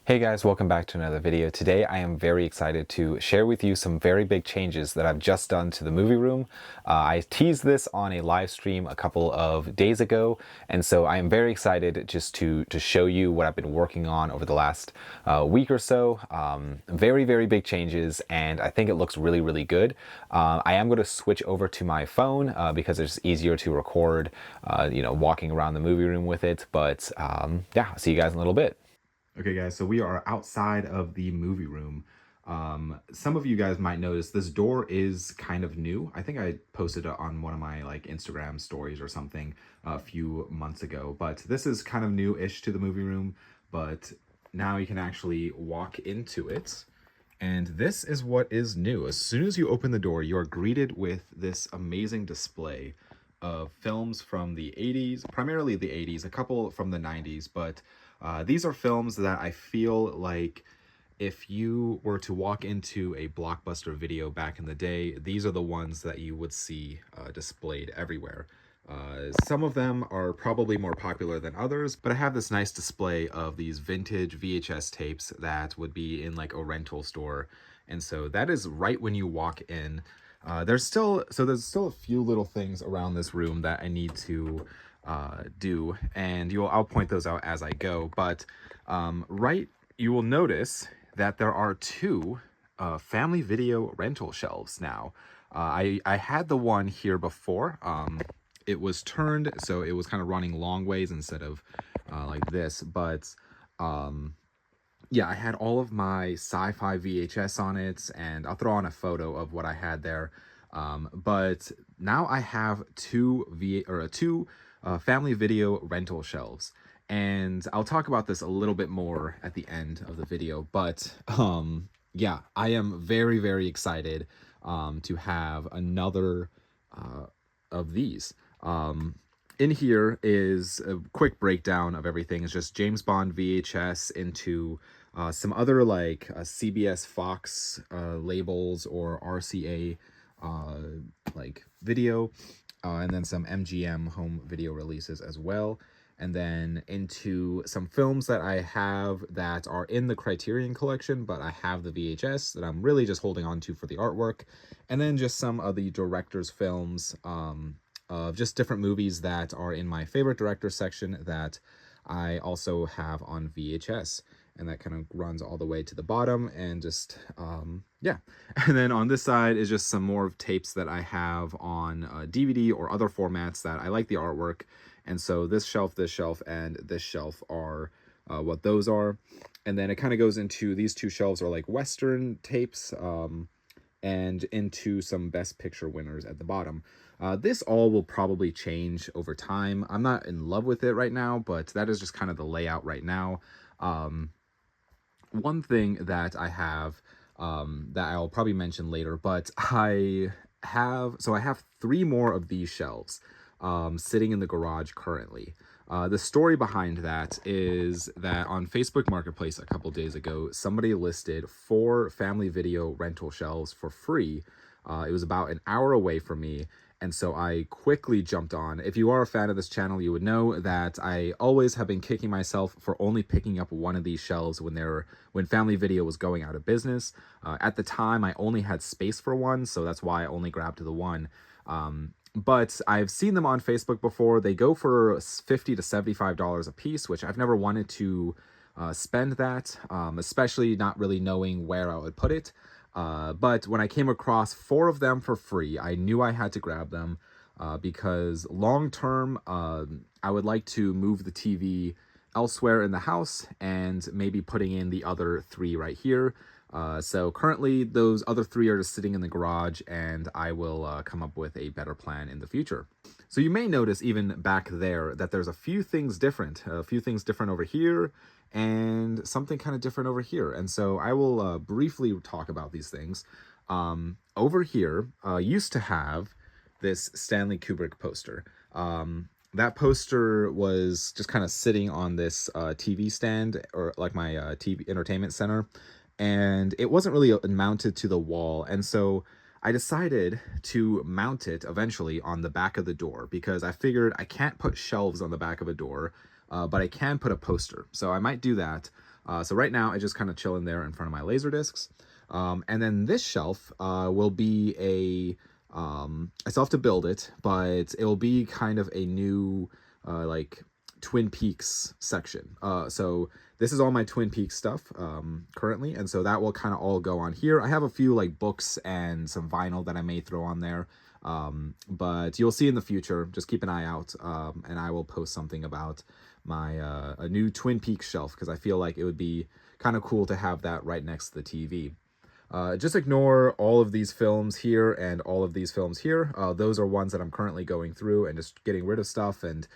Hey guys, welcome back to another video. Today I am very excited to share with you some very big changes that I've just done to the movie room. I teased this on a live stream a couple of days ago, and so I am very excited just to show you what I've been working on over the last week or so. Very big changes, and I think it looks really good. I am going to switch over to my phone because it's easier to record, walking around the movie room with it. But yeah, I'll see you guys in a little bit. Okay guys, so we are outside of the movie room. Some of you guys might notice this door is kind of new. I think I posted it on one of my Instagram stories or something a few months ago, but this is kind of new-ish to the movie room, but now you can actually walk into it. And this is what is new. As soon as you open the door, you are greeted with this amazing display of films from the 80s, primarily the 80s, a couple from the 90s, but these are films that I feel like if you were to walk into a Blockbuster video back in the day, these are the ones that you would see displayed everywhere. Some of them are probably more popular than others, but I have this nice display of these vintage VHS tapes that would be in like a rental store. And so that is right when you walk in. There's still a few little things around this room that I need to do, and I'll point those out as I go. But you will notice that there are two family video rental shelves now. I had the one here before. It was turned, so it was kind of running long ways instead of like this. But yeah, I had all of my Sci-fi VHS on it, and I'll throw on a photo of what I had there. But now I have two family video rental shelves, and I'll talk about this a little bit more at the end of the video. But yeah, I am very excited to have another of these. In here is a quick breakdown of everything. It's just James Bond VHS into some other CBS Fox labels or RCA video, and then some MGM home video releases as well, and then into some films that I have that are in the Criterion collection, but I have the VHS that I'm really just holding on to for the artwork, and then just some of the director's films of just different movies that are in my favorite director section that I also have on VHS. And that kind of runs all the way to the bottom, and just yeah. And then on this side is just some more tapes that I have on DVD or other formats that I like the artwork. And so this shelf, and this shelf are what those are. And then it kind of goes into, these two shelves are like Western tapes, and into some Best Picture winners at the bottom. This all will probably change over time. I'm not in love with it right now, but that is just kind of the layout right now. One thing that I have that I'll probably mention later, but I have three more of these shelves sitting in the garage currently. The story behind that is that on Facebook Marketplace a couple days ago, somebody listed 4 family video rental shelves for free. It was about an hour away from me, and so I quickly jumped on. If you are a fan of this channel, you would know that I always have been kicking myself for only picking up one of these shelves when Family Video was going out of business. At the time, I only had space for one, so that's why I only grabbed the one. But I've seen them on Facebook before. They go for $50 to $75 a piece, which I've never wanted to spend that, especially not really knowing where I would put it. But when I came across 4 of them for free, I knew I had to grab them because long term, I would like to move the TV elsewhere in the house and maybe putting in the other 3 right here. So currently those other 3 are just sitting in the garage, and I will come up with a better plan in the future. So you may notice even back there that there's a few things different over here, and something kind of different over here. And so I will briefly talk about these things. Over here used to have this Stanley Kubrick poster. That poster was just kind of sitting on this TV stand, or like my TV entertainment center, and it wasn't really mounted to the wall. And so I decided to mount it eventually on the back of the door, because I figured I can't put shelves on the back of a door, but I can put a poster. So I might do that. So right now I just kind of chill in there in front of my laser discs. And then this shelf will be I still have to build it, but it will be kind of a new like Twin Peaks section. So this is all my Twin Peaks stuff currently, and so that will kind of all go on here. I have a few like books and some vinyl that I may throw on there, but you'll see in the future. Just keep an eye out, and I will post something about my a new Twin Peaks shelf, because I feel like it would be kind of cool to have that right next to the TV. Just ignore all of these films here and all of these films here. Those are ones that I'm currently going through and just getting rid of stuff, and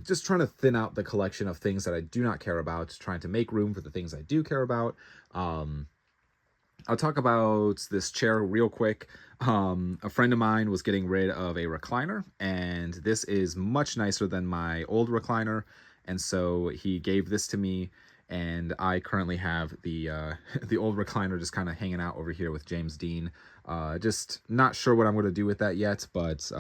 just trying to thin out the collection of things that I do not care about, trying to make room for the things I do care about. I'll talk about this chair real quick. A friend of mine was getting rid of a recliner, and this is much nicer than my old recliner, and so he gave this to me. And I currently have the the old recliner just kind of hanging out over here with James Dean. Just not sure what I'm going to do with that yet, but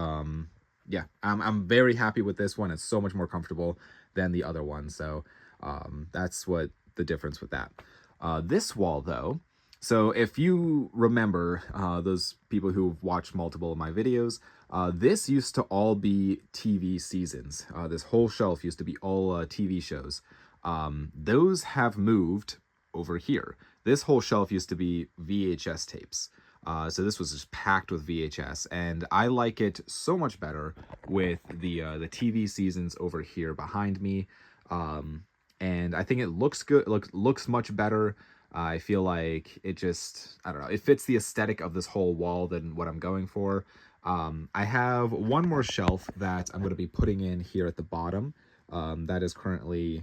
yeah, I'm very happy with this one. It's so much more comfortable than the other one, so that's what the difference with that. This wall, though, so if you remember, those people who've watched multiple of my videos, this used to all be TV seasons. This whole shelf used to be all TV shows. Those have moved over here. This whole shelf used to be VHS tapes. So this was just packed with VHS, and I like it so much better with the TV seasons over here behind me. And I think it looks good. Looks much better. I feel like it just, I don't know, it fits the aesthetic of this whole wall than what I'm going for. I have one more shelf that I'm going to be putting in here at the bottom. That is currently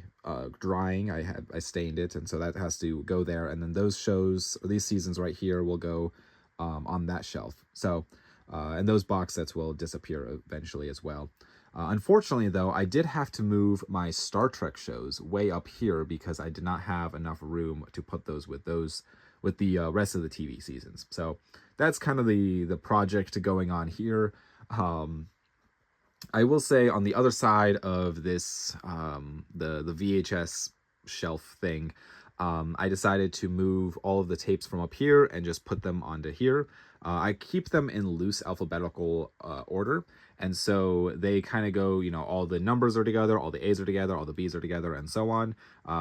drying. I stained it, and so that has to go there. And then those shows, or these seasons right here, will go on that shelf. So, and those box sets will disappear eventually as well. Unfortunately, though, I did have to move my Star Trek shows way up here because I did not have enough room to put those with the rest of the TV seasons. So that's kind of the project going on here. I will say on the other side of this, the VHS shelf thing, I decided to move all of the tapes from up here and just put them onto here. I keep them in loose alphabetical order, and so they kind of go, you know, all the numbers are together, all the A's are together, all the B's are together, and so on,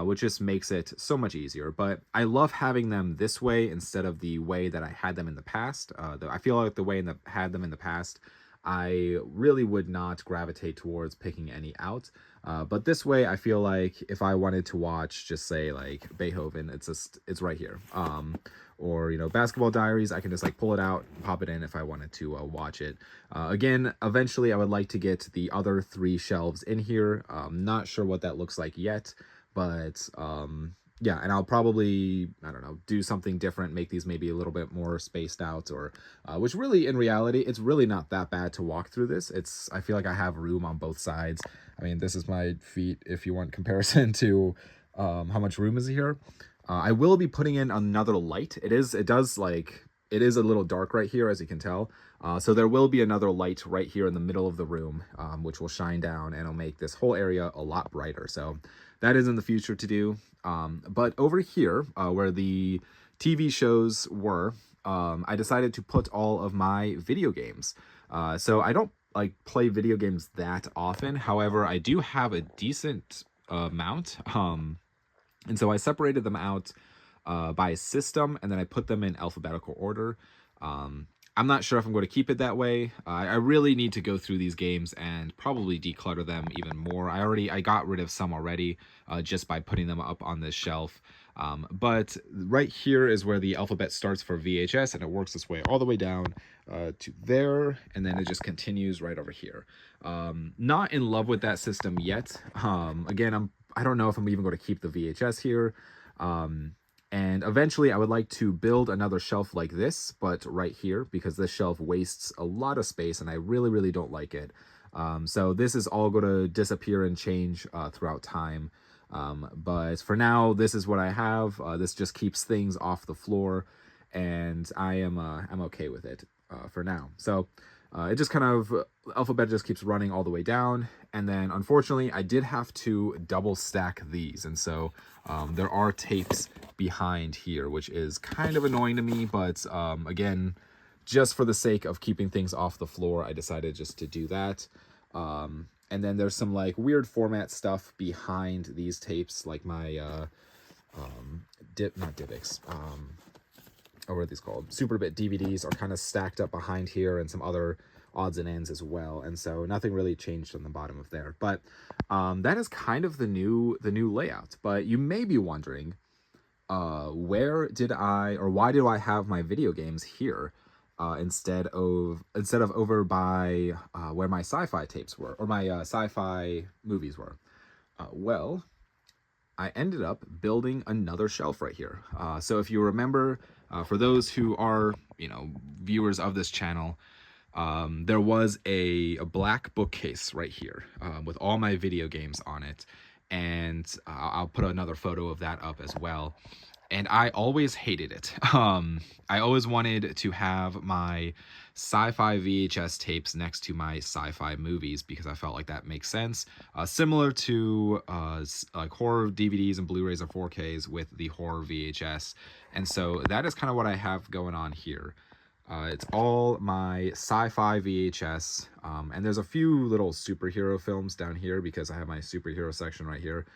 which just makes it so much easier. But I love having them this way instead of the way that I had them in the past. I feel like the way I had them in the past, I really would not gravitate towards picking any out. But this way, I feel like if I wanted to watch, just say like Beethoven, it's right here. Or, you know, Basketball Diaries, I can just like pull it out, pop it in if I wanted to watch it. Again, eventually I would like to get the other 3 shelves in here. Not sure what that looks like yet, but yeah, and I'll probably, I don't know, do something different, make these maybe a little bit more spaced out, or which really, in reality, it's really not that bad to walk through this. I feel like I have room on both sides. I mean, this is my feet, if you want comparison to how much room is here. I will be putting in another light. It is a little dark right here, as you can tell. So there will be another light right here in the middle of the room, which will shine down and it'll make this whole area a lot brighter. So that is in the future to do. But over here, where the TV shows were, I decided to put all of my video games. So I don't like play video games that often. However, I do have a decent amount. And so I separated them out by system, and then I put them in alphabetical order. I'm not sure if I'm going to keep it that way. I really need to go through these games and probably declutter them even more. I got rid of some already just by putting them up on this shelf. But right here is where the alphabet starts for VHS, and it works its way all the way down to there, and then it just continues right over here. Not in love with that system yet. Again, I don't know if I'm even going to keep the VHS here. And eventually I would like to build another shelf like this, but right here, because this shelf wastes a lot of space and I really, really don't like it. So this is all going to disappear and change throughout time. But for now, this is what I have. This just keeps things off the floor, and I'm okay with it for now. So it just kind of, alphabet just keeps running all the way down. And then unfortunately I did have to double stack these. And so there are tapes behind here, which is kind of annoying to me. But again, just for the sake of keeping things off the floor, I decided just to do that. And then there's some like weird format stuff behind these tapes, like my not Divics, what are these called? Superbit DVDs are kind of stacked up behind here, and some other odds and ends as well. And so nothing really changed on the bottom of there. But that is kind of the new layout. But you may be wondering, why did I have my video games here instead of over by where my sci-fi tapes were, or my sci-fi movies were? Well, I ended up building another shelf right here. So if you remember, for those who are, viewers of this channel, there was a black bookcase right here with all my video games on it. And I'll put another photo of that up as well. And I always hated it. I always wanted to have my sci-fi VHS tapes next to my sci-fi movies because I felt like that makes sense. Similar to like horror DVDs and Blu-rays or 4Ks with the horror VHS. And so that is kind of what I have going on here. It's all my sci-fi VHS, and there's a few little superhero films down here because I have my superhero section right here.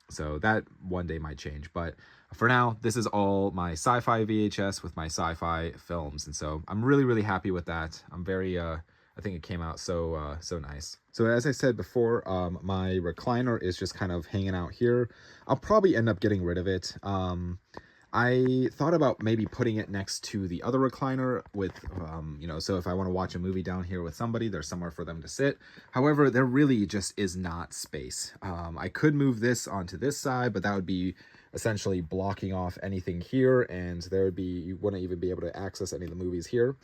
So that one day might change, but for now, this is all my sci-fi VHS with my sci-fi films, and so I'm really, really happy with that. I'm very, I think it came out so nice. So as I said before, my recliner is just kind of hanging out here. I'll probably end up getting rid of it. I thought about maybe putting it next to the other recliner with, so if I want to watch a movie down here with somebody, there's somewhere for them to sit. However, there really just is not space. I could move this onto this side, but that would be essentially blocking off anything here, and you wouldn't even be able to access any of the movies here,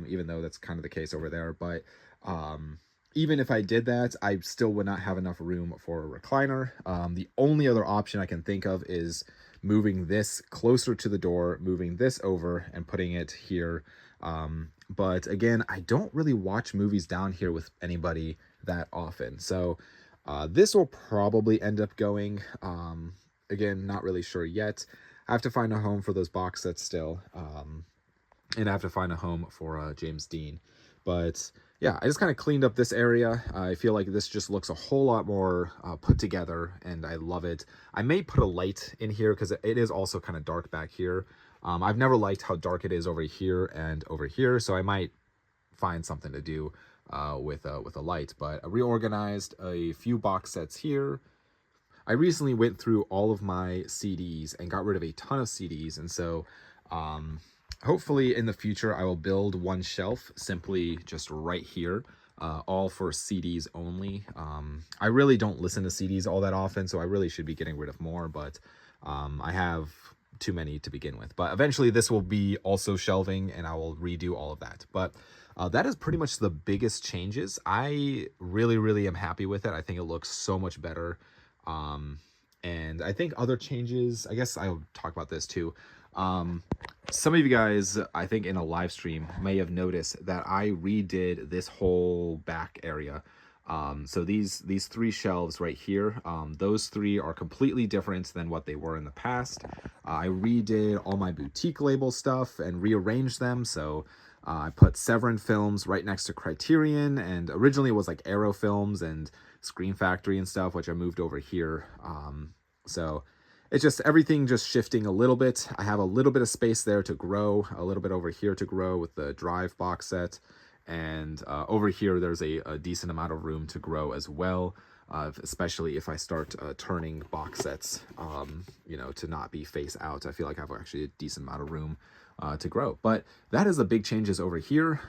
even though that's kind of the case over there. But even if I did that, I still would not have enough room for a recliner. The only other option I can think of is moving this closer to the door, moving this over and putting it here. But again, I don't really watch movies down here with anybody that often. So this will probably end up going. Again, not really sure yet. I have to find a home for those box sets still. And I have to find a home for James Dean. But yeah, I just kind of cleaned up this area. I feel like this just looks a whole lot more put together, and I love it. I may put a light in here because it is also kind of dark back here. I've never liked how dark it is over here and over here, so I might find something to do with a light. But I reorganized a few box sets here. I recently went through all of my CDs and got rid of a ton of CDs, and so hopefully in the future I will build one shelf simply just right here, all for CDs only. I really don't listen to CDs all that often, so I really should be getting rid of more, but I have too many to begin with. But eventually this will be also shelving, and I will redo all of that. But that is pretty much the biggest changes. I really, really am happy with it. I think it looks so much better. And I think other changes, I guess I'll talk about this too. Some of you guys, I think in a live stream, may have noticed that I redid this whole back area. So these three shelves right here, those three are completely different than what they were in the past. I redid all my boutique label stuff and rearranged them. So I put Severin Films right next to Criterion, and originally it was like Arrow Films and Screen Factory and stuff, which I moved over here. So it's just everything just shifting a little bit. I have a little bit of space there to grow, a little bit over here to grow with the Drive box set. And over here, there's a decent amount of room to grow as well, especially if I start turning box sets, to not be face out. I feel like I have actually a decent amount of room to grow. But that is the big changes over here.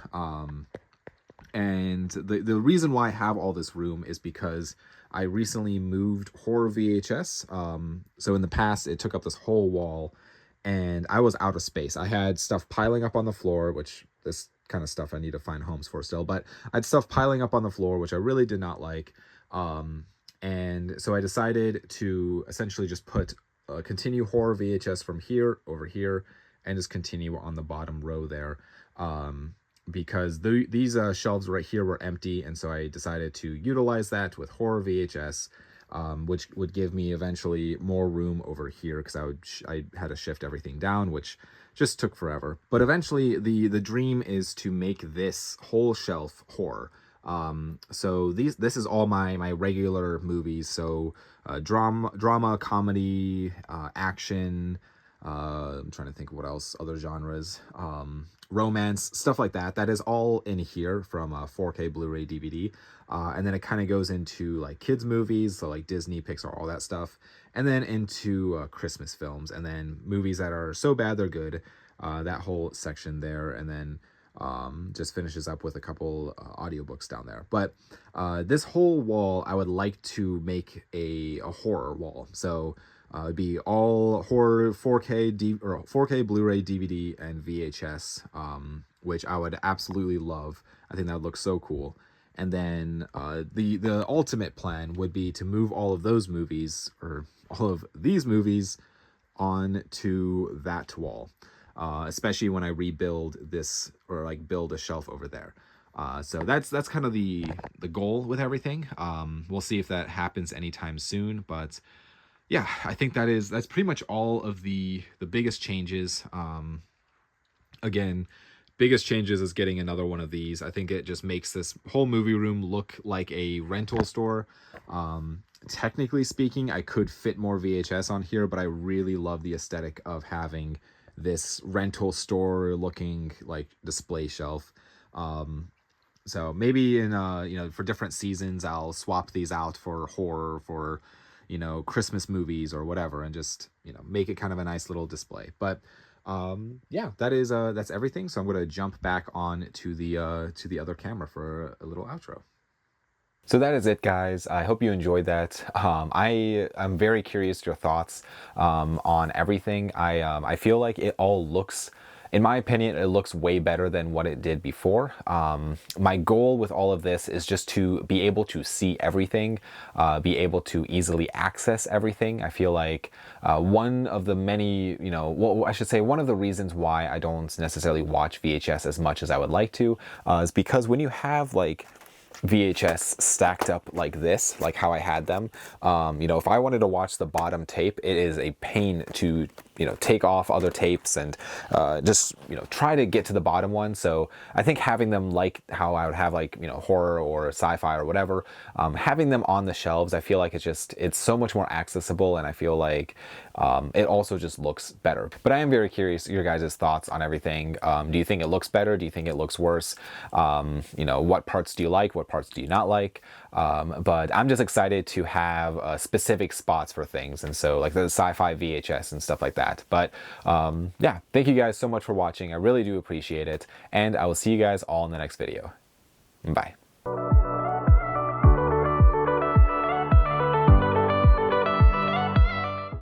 And the reason why I have all this room is because I recently moved horror VHS. So in the past, it took up this whole wall, and I was out of space. I had stuff piling up on the floor, which this kind of stuff I need to find homes for still, but I had stuff piling up on the floor, which I really did not like. And so I decided to essentially just put continue horror VHS from here over here and just continue on the bottom row there. because these shelves right here were empty, and so I decided to utilize that with horror VHS, which would give me eventually more room over here, because I had to shift everything down, which just took forever. But eventually the dream is to make this whole shelf horror. So this is all my regular movies. So drama, comedy, action. I'm trying to think of what else, other genres, romance, stuff like that. That is all in here from 4K Blu-ray DVD. And then it kind of goes into like kids movies, so like Disney, Pixar, all that stuff. And then into Christmas films, and then movies that are so bad they're good. That whole section there. And then just finishes up with a couple audiobooks down there. But this whole wall, I would like to make a horror wall. So it'd be all horror 4K Blu-ray DVD and VHS, which I would absolutely love. I think that would look so cool. And then the ultimate plan would be to move all of those movies, or all of these movies, onto that wall. Especially when I rebuild this, or like build a shelf over there. So that's kind of the goal with everything. We'll see if that happens anytime soon, but yeah, I think that's pretty much all of the biggest changes. Again, biggest changes is getting another one of these. I think it just makes this whole movie room look like a rental store. Technically speaking, I could fit more VHS on here, but I really love the aesthetic of having this rental store looking like display shelf. So maybe in for different seasons I'll swap these out for horror, for Christmas movies or whatever, and just make it kind of a nice little display. But yeah, that's everything. So I'm going to jump back on to the other camera for a little outro. So that is it, guys. I hope you enjoyed that. I'm very curious your thoughts on everything. I feel like it all looks, in my opinion, it looks way better than what it did before. My goal with all of this is just to be able to see everything, be able to easily access everything. I feel like one of the many, well, I should say one of the reasons why I don't necessarily watch VHS as much as I would like to is because when you have like VHS stacked up like this, like how I had them, if I wanted to watch the bottom tape, it is a pain to take off other tapes and just try to get to the bottom one. So I think having them like how I would have like horror or sci-fi or whatever, having them on the shelves, I feel like it's so much more accessible, and I feel like it also just looks better. But I am very curious your guys' thoughts on everything. Do you think it looks better? Do you think it looks worse? What parts do you like? What parts do you not like? But I'm just excited to have specific spots for things, and so like the sci-fi VHS and stuff like that. But yeah, thank you guys so much for watching. I really do appreciate it, and I will see you guys all in the next video. Bye.